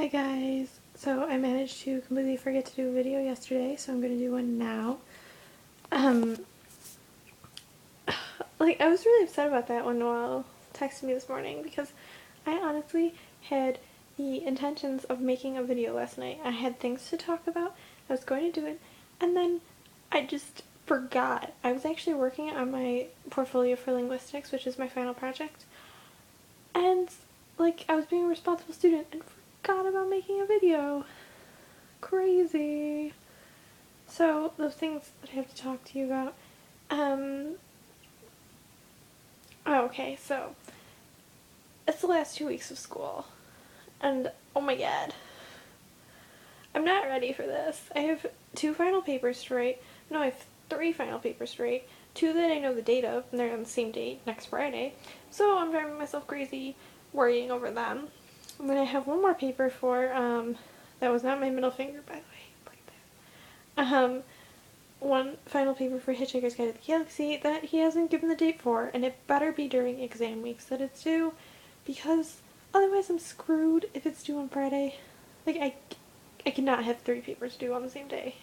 Hi guys! So I managed to completely forget to do a video yesterday, so I'm going to do one now. Um, I was really upset about that when Noelle texted me this morning because I honestly had the intentions of making a video last night. I had things to talk about, I was going to do it, and then I just forgot. I was actually working on my portfolio for linguistics, which is my final project, and I was being a responsible student and forgot about making a video. Crazy. So, those things that I have to talk to you about. Okay, so it's the last 2 weeks of school, and oh my god, I'm not ready for this. I have two final papers to write. No, I have three final papers to write. Two that I know the date of, and they're on the same date, next Friday. So I'm driving myself crazy worrying over them. And then I have one more paper for, that was not my middle finger, by the way. Look at that. One final paper for Hitchhiker's Guide to the Galaxy that he hasn't given the date for, and it better be during exam weeks that it's due, because otherwise I'm screwed if it's due on Friday. I cannot have three papers due on the same day.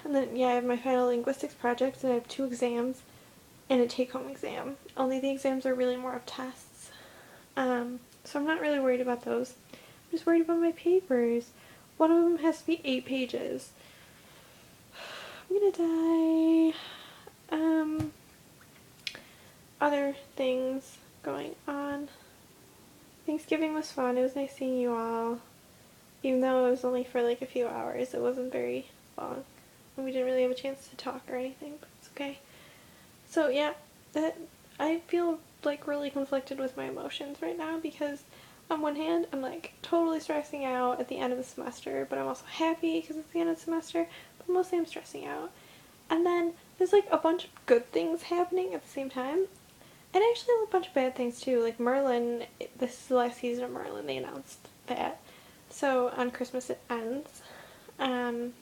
And then, yeah, I have my final linguistics project, and I have two exams and a take-home exam. Only the exams are really more of tests. So I'm not really worried about those. I'm just worried about my papers. One of them has to be 8 pages. I'm gonna die. Other things going on. Thanksgiving was fun. It was nice seeing you all. Even though it was only for a few hours, it wasn't very long. And we didn't really have a chance to talk or anything, but it's okay. So yeah, I feel really conflicted with my emotions right now because on one hand, I'm totally stressing out at the end of the semester, but I'm also happy because it's the end of the semester, but mostly I'm stressing out. And then there's a bunch of good things happening at the same time. And actually a bunch of bad things too. Like Merlin, this is the last season of Merlin, they announced that. So on Christmas it ends. Then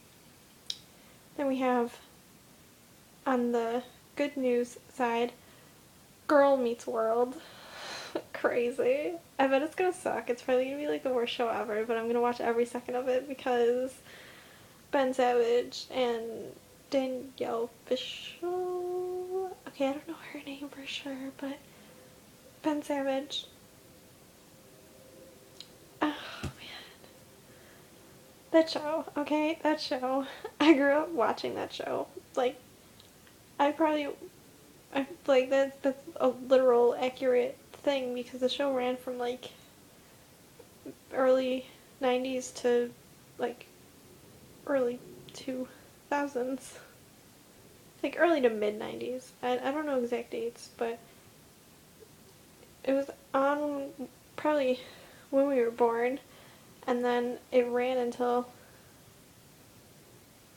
we have, on the good news side, Girl Meets World. Crazy. I bet it's gonna suck. It's probably gonna be the worst show ever, but I'm gonna watch every second of it because Ben Savage and Danielle Fishel. Okay, I don't know her name for sure, but Ben Savage. Oh man. That show, okay? That show. I grew up watching that show. I probably, that's a literal accurate thing because the show ran from early 90s to like early 2000s. Early to mid 90s. I don't know exact dates, but it was on probably when we were born, and then it ran until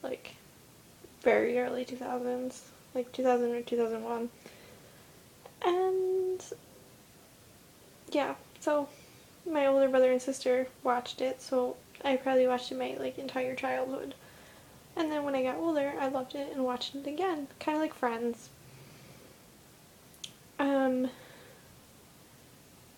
like very early 2000s, 2000 or 2001. And yeah, so my older brother and sister watched it, so I probably watched it my entire childhood. And then when I got older, I loved it and watched it again, kind of like Friends. Um,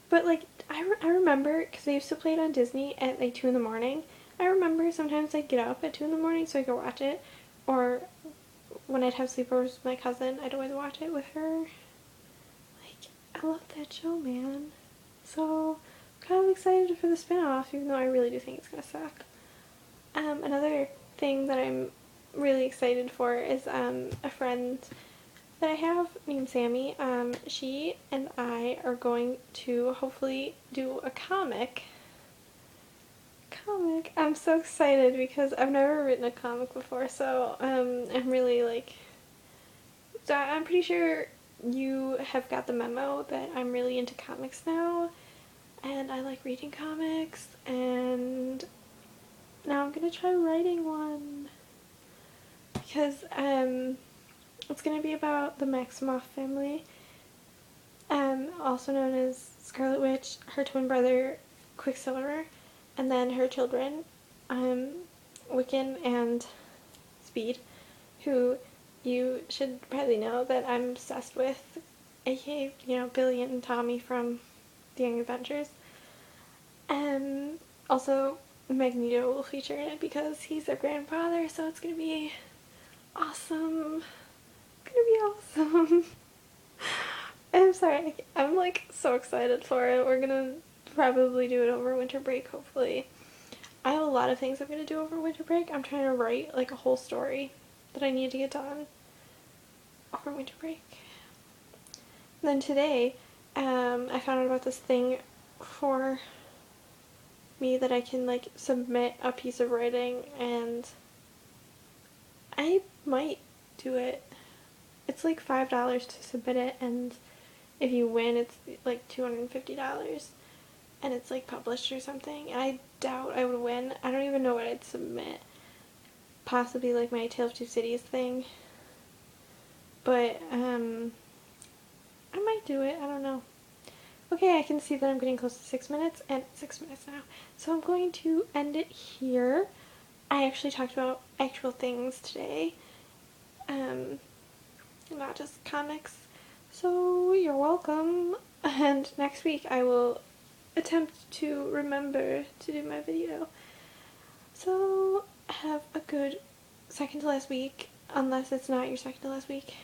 but I remember because I used to play it on Disney at 2 in the morning. I remember sometimes I'd get up at 2 in the morning so I could watch it, or when I'd have sleepovers with my cousin, I'd always watch it with her. I love that show, man. So I'm kind of excited for the spinoff, even though I really do think it's gonna suck. Another thing that I'm really excited for is a friend that I have named Sammy. She and I are going to hopefully do a comic. I'm so excited because I've never written a comic before, so I'm really so I'm pretty sure you have got the memo that I'm really into comics now, and I like reading comics, and now I'm gonna try writing one because it's gonna be about the Maximoff family, also known as Scarlet Witch, her twin brother Quicksilver, and then her children, Wiccan and Speed, who you should probably know that I'm obsessed with, aka, Billy and Tommy from The Young Adventures. Also, Magneto will feature in it because he's their grandfather, so it's gonna be awesome. It's gonna be awesome. I'm sorry, I'm like so excited for it. We're gonna probably do it over winter break, hopefully. I have a lot of things I'm gonna do over winter break. I'm trying to write like a whole story that I need to get done over winter break. And then today, I found out about this thing for me that I can like submit a piece of writing, and I might do it. It's like $5 to submit it, and if you win, it's like $250, and it's like published or something. I doubt I would win. I don't even know what I'd submit. Possibly like my Tale of Two Cities thing, but I might do it. I don't know. Okay, I can see that I'm getting close to 6 minutes, and 6 minutes now. So I'm going to end it here. I actually talked about actual things today, not just comics. So you're welcome. And next week I will attempt to remember to do my video. So have a good second to last week, unless it's not your second to last week.